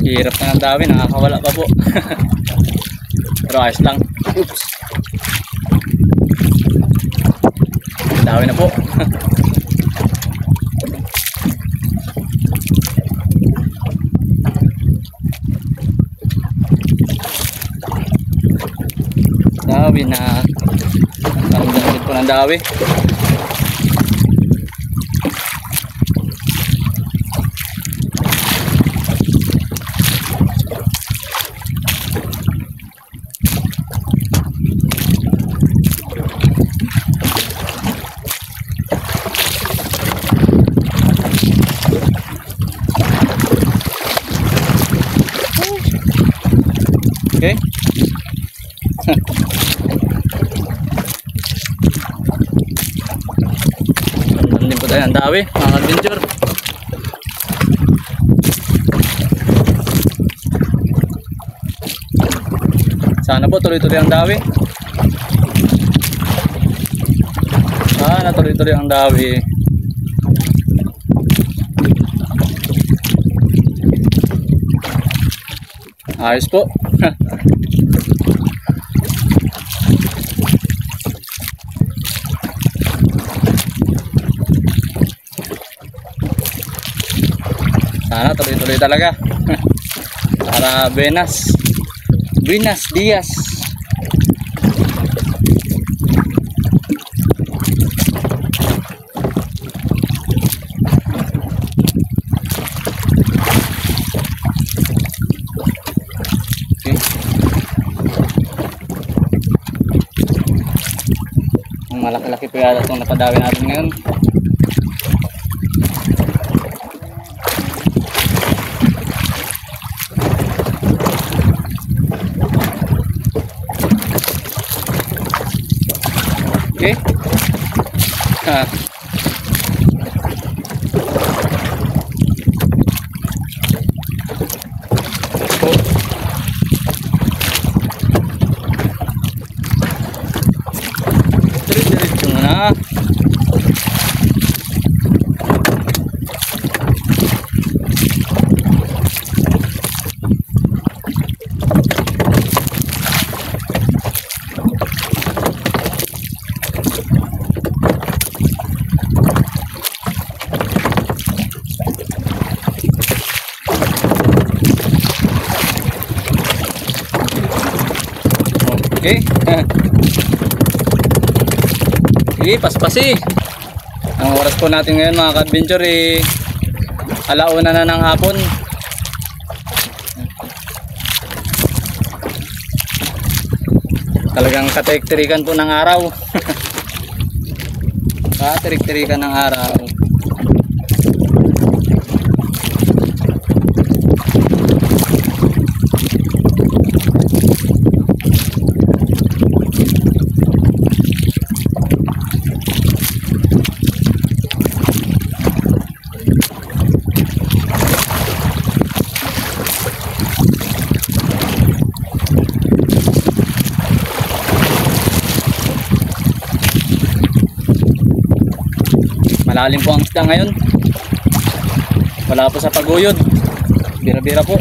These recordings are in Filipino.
Hirap na ng dami, nakakawala pa po. Pero ayos lang. Oops. Dami na po. Dawi na naramdaman po ng dawi. Okay. Din po tayo ang dawi, mga adventure. Sana po tuloy-tuloy ang dawi. Sana tuloy-tuloy ang dawi. Ayos po. Sana tuloy-tuloy talaga. Para Buenos Dias. Okay. Ang malaki-laki po yata itong napadawi natin ngayon. Okay. Diretso na. Okay. Okay, paspasi. Ang oras po natin ngayon mga ka-adventure alauna na ng hapon. Talagang katirik-tirikan po ng araw. Katirik-tirikan ng araw. Malalim po ang isda ngayon. Wala po sa paguyod. Bira-bira po.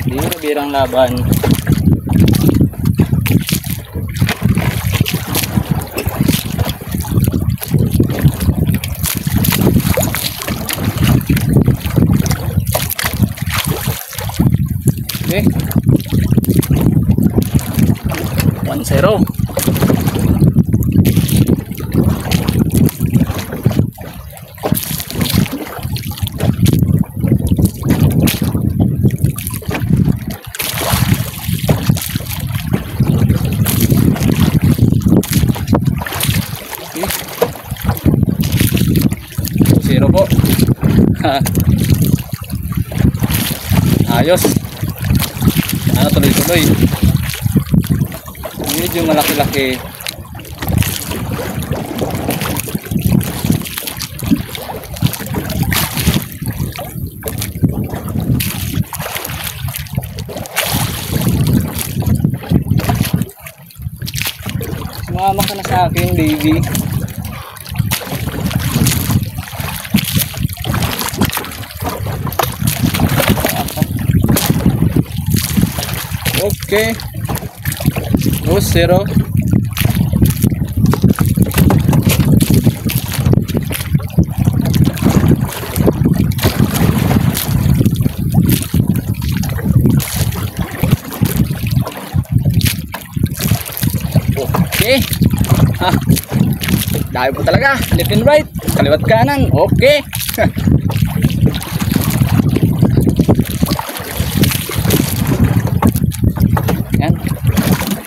Bira-birang laban. Okay. 1-0. Zero po. Ayos. Ano, tuloy-tuloy. Medyo malaki-laki. Sumama ka na sa akin, baby. Okay. Oh, 0. Okay. Ha. Dahil po talaga. Left and right. Kaliwat kanan. Okay. Yan.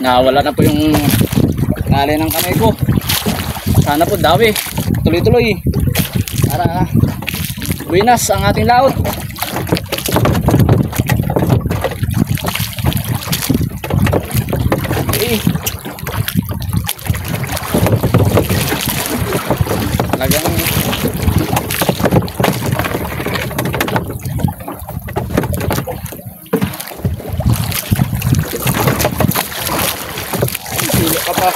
Nawala na po yung tali ng kamay ko. Sana po dawi. Tuloy-tuloy. Para buenas ang ating laot. Okay. Talagang silo ka pa.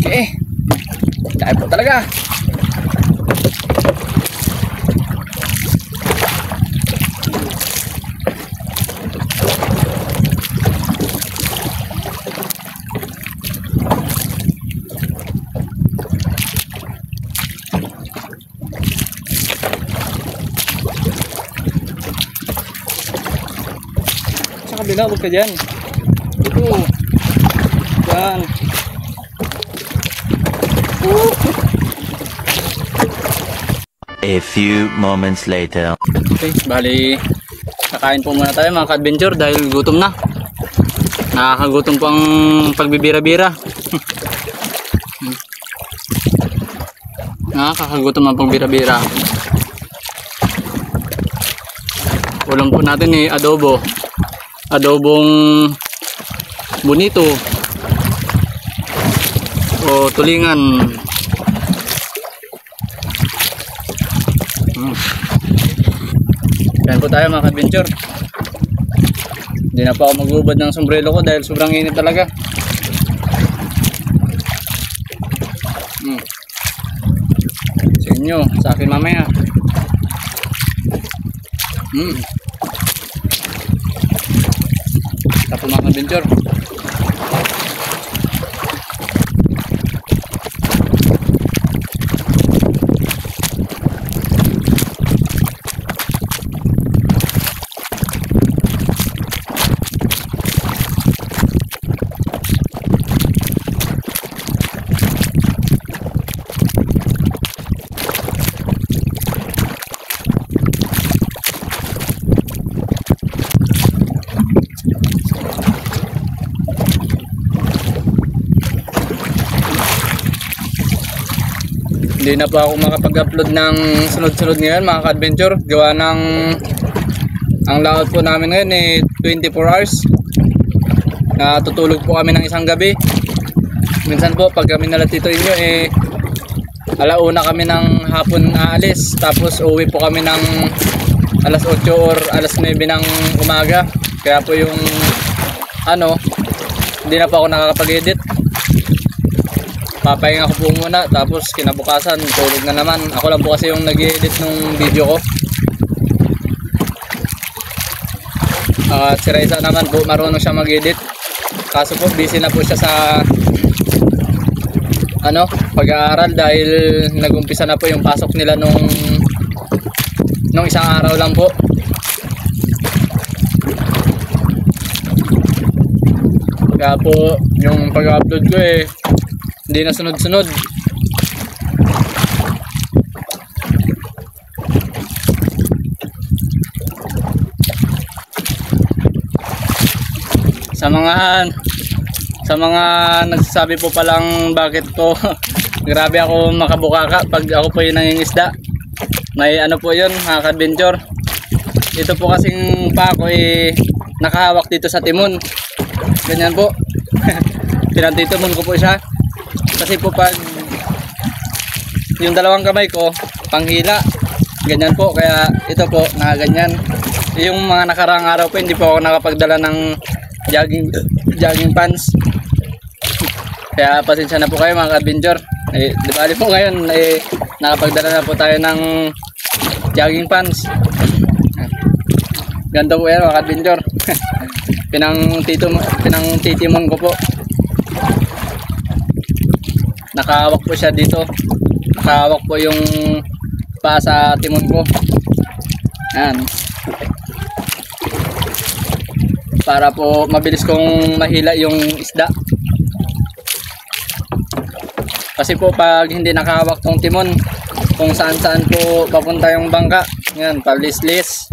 Okay. Dahil po talaga. Sa kabila, huwag ka dyan. Ito. Yan. A few moments later. Okay, bali kakain po muna tayo mga ka-adventure dahil gutom na. Nakakagutom po ang pagbibira-bira. Nakakagutom ang pagbira-bira. Ulam po natin ni adobo. Adobong bonito o tulingan. Yan po tayo mga ka-adventure. Hindi na pa ako magubad ng sombrero ko dahil sobrang init talaga. Sa inyo, sa akin mamaya. Ito po mga ka-adventure. Hindi na po ako makapag-upload ng sunod-sunod ngayon mga ka-adventure. Gawa ng ang layout po namin ngayon 24 hours. Natutulog po kami ng isang gabi. Minsan po pag kami nala Tito Inyo alauna kami ng hapon aalis. Tapos uwi po kami ng alas 8 or alas 9 ng umaga. Kaya po yung hindi na po ako nakakapag-edit. Papahinga ko po muna, tapos kinabukasan tulog na naman. Ako lang po kasi yung nag-edit ng video ko. At si Raisa naman po marunong siya mag-edit. Kaso po busy na po siya sa pag-aaral dahil nag-umpisa na po yung pasok nila nung isang araw lang po. Kaya po yung pag-upload ko hindi na sunod-sunod. Sa mga nagsasabi po palang bakit po grabe ako makabukaka pag ako po yung nangingisda. May po yun mga ka-adventure. Ito po kasing pa ako nakahawak dito sa timon. Ganyan po. Pinantitimon ko po siya. Kasi po pag yung dalawang kamay ko panghila. Ganyan po, kaya ito po nakaganyan. Yung mga nakaraang araw po hindi po ako nakapagdala ng jogging pants. Kaya pasensya na po kayo mga ka-adventure. Di bali po ngayon nakapagdala na po tayo ng jogging pants. Ganito po yan mga ka-adventure. Pinang-titimon ko po. Nakahawak po siya dito. Nakahawak po yung pa sa timon ko. Yan. Para po mabilis kong mahila yung isda. Kasi po pag hindi nakahawak tong timon, kung saan saan po papunta yung bangka. Yan, palislis.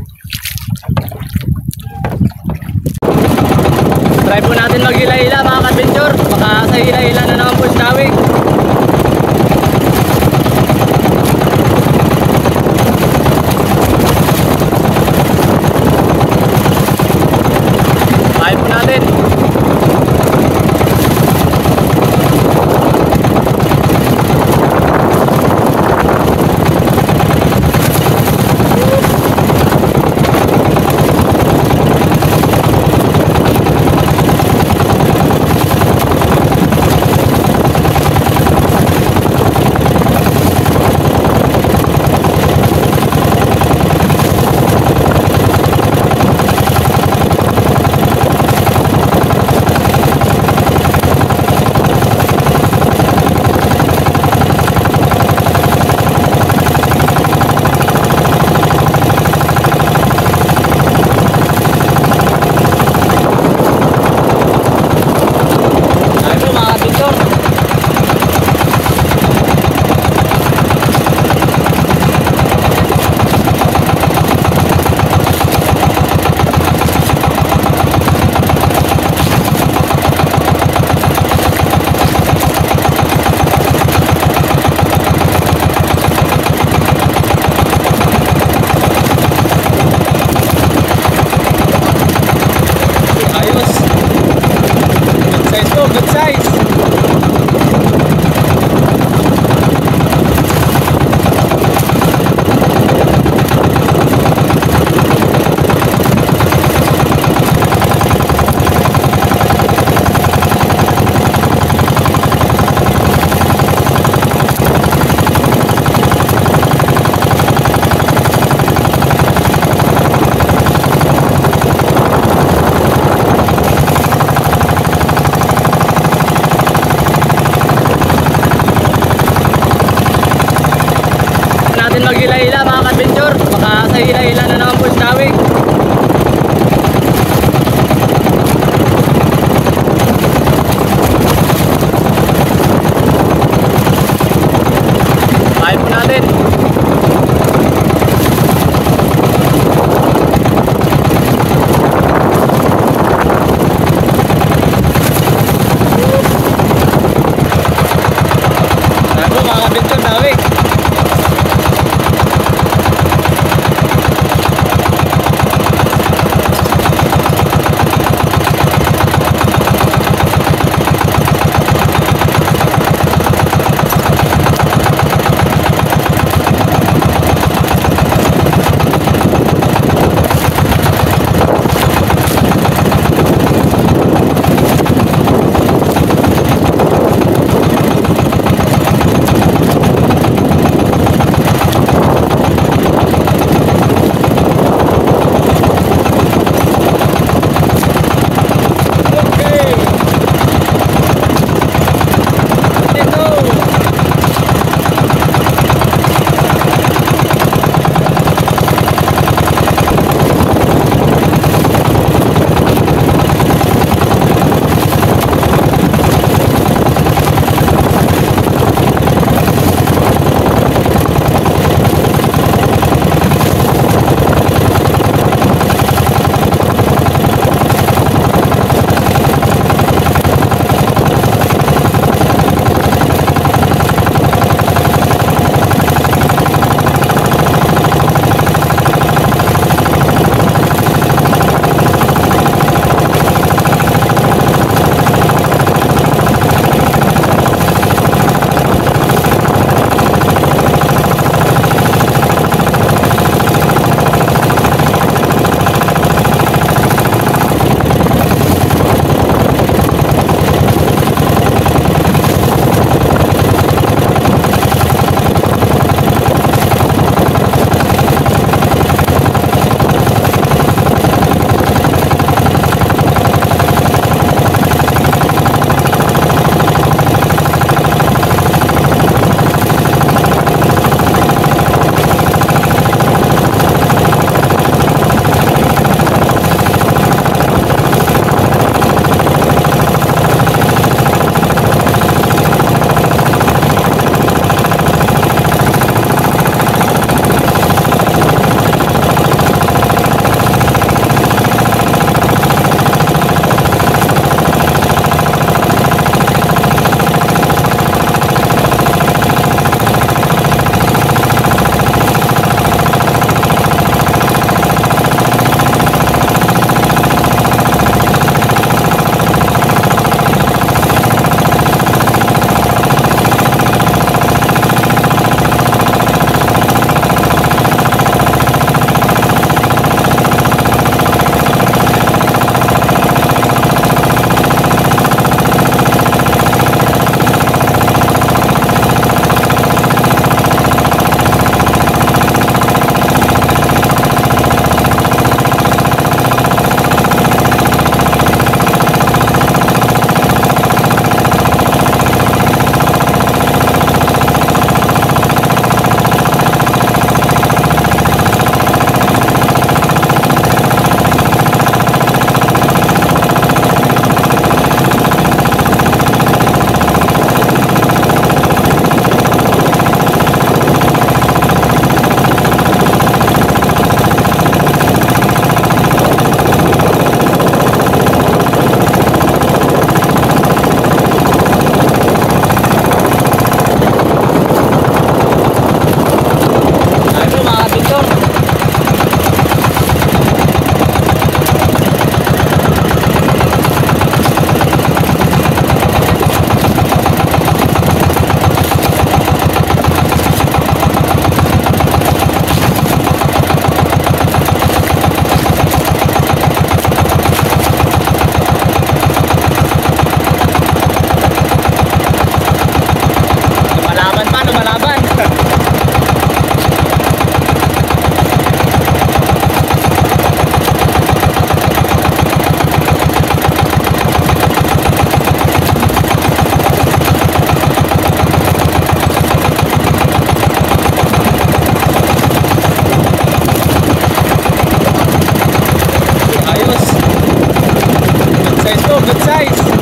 Try po natin maghila-hila mga ka-adventure. Baka sa hila-hila na naman po yung tawig. Pipe natin. Good size. Maghila-hila mga ka-adventure. Baka sa hila-hila na naman po yung tawig. Pipe natin. Ano mga ka-adventure, tawig. size po, good size.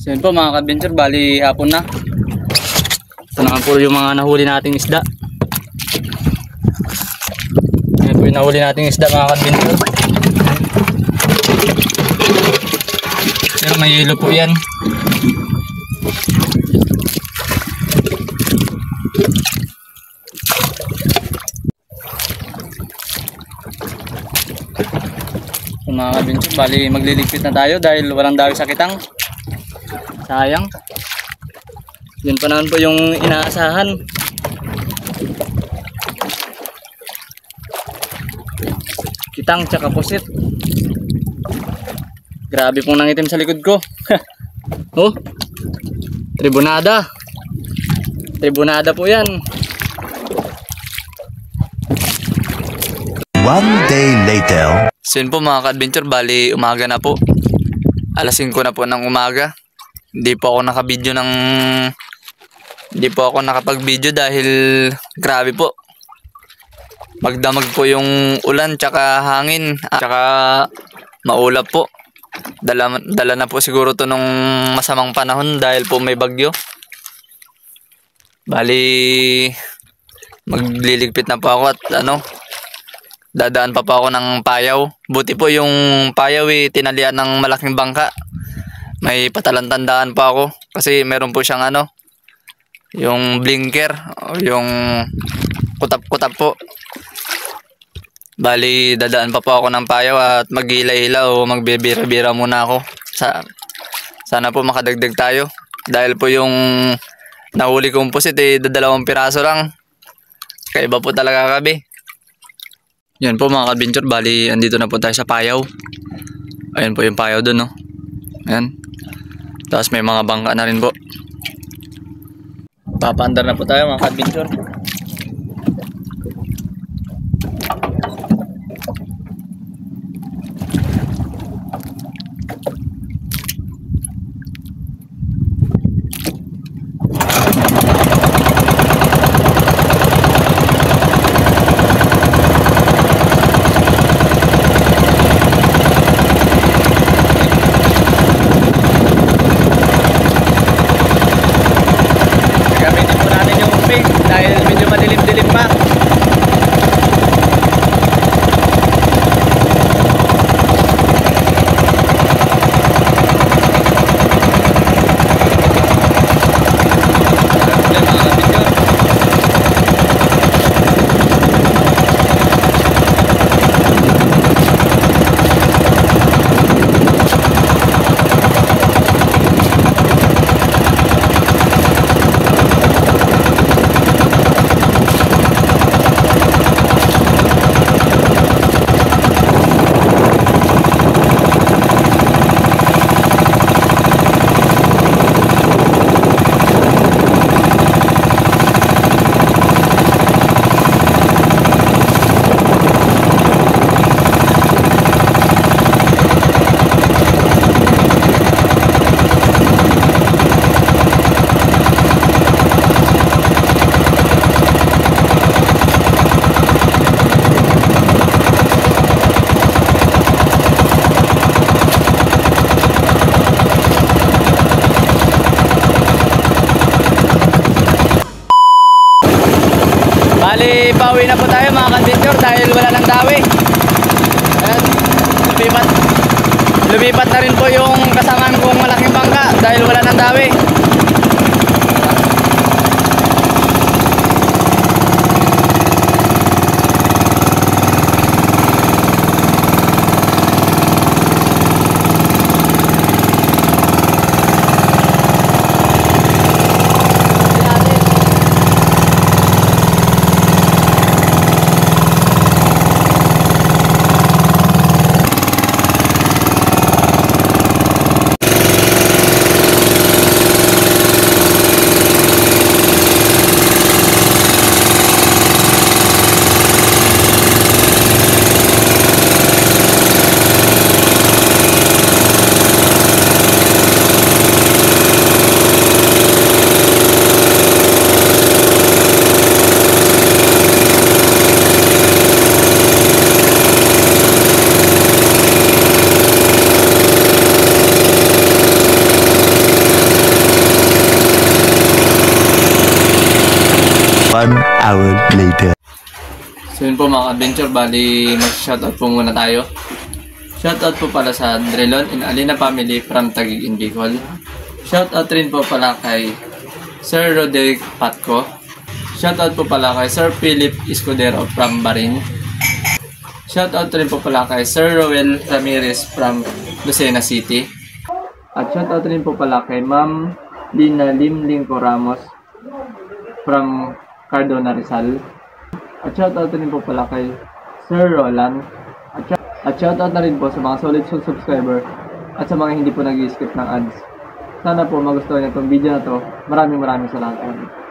So yun po mga ka-adventure, bali hapon na. Ito naman po yung mga nahuli nating isda. Ayan po yung nahuli nating isda mga ka-adventure. Pero may yelo po yan. So mga ka-adventure, bali magliligpit na tayo dahil walang dawi sa kitang. Sayang. Yun pa naman po yung inaasahan. Kitang tsaka pusit. Grabe pong nangitim sa likod ko. Oh, tribunada. Tribunada po yan. One day later. So yun po mga ka-adventure, bali umaga na po. Alas 5 na po ng umaga. Hindi po ako nakapag-video dahil grabe po. Magdamag po yung ulan tsaka hangin, tsaka maulap po. Dala na po siguro to nung masamang panahon dahil po may bagyo. Bali magliligpit na po ako at dadaan pa po ako ng payaw. Buti po yung payaw tinalian ng malaking bangka. May patalantandaan pa ako kasi meron po siyang yung blinker o yung kutap-kutap po. Bali dadaan pa po ako ng payaw at maghila-hila o magbibira-bira muna ako. Sana po makadagdag tayo dahil po yung nahuli kong pusit 2 piraso lang. Kaiba po talaga kabi. Yan po mga ka-adventure, bali andito na po tayo sa payaw. Ayan po yung payaw dun, no. Ayan. Tapos may mga bangka na rin po. Papaandar na po tayo mga ka-adventure. Dahil medyo madilim-dilim pa. Bali, pauwi na po tayo mga ka-adventure dahil wala nang dawi. Ayan, lumipat na rin po yung kasamaan kong malaking bangka dahil wala nang dawi. One hour later. So yun po mga adventure, bali mag-shoutout po muna tayo. Shoutout po pala sa Drelon and Alina family from Taguig in Bicol. Shoutout rin po pala kay Sir Roderick Patco. Shoutout po pala kay Sir Philip Escudero from Barin. Shoutout rin po pala kay Sir Roel Ramirez from Lucena City. At shoutout rin po pala kay Ma'am Lina Limlingco Ramos from Cardona Rizal. At shoutout din po pala kay Sir Roland. At shoutout na rin po sa mga solid subscriber at sa mga hindi po nag-skip ng ads. Sana po magustuhan niyo itong video na to. Maraming salamat.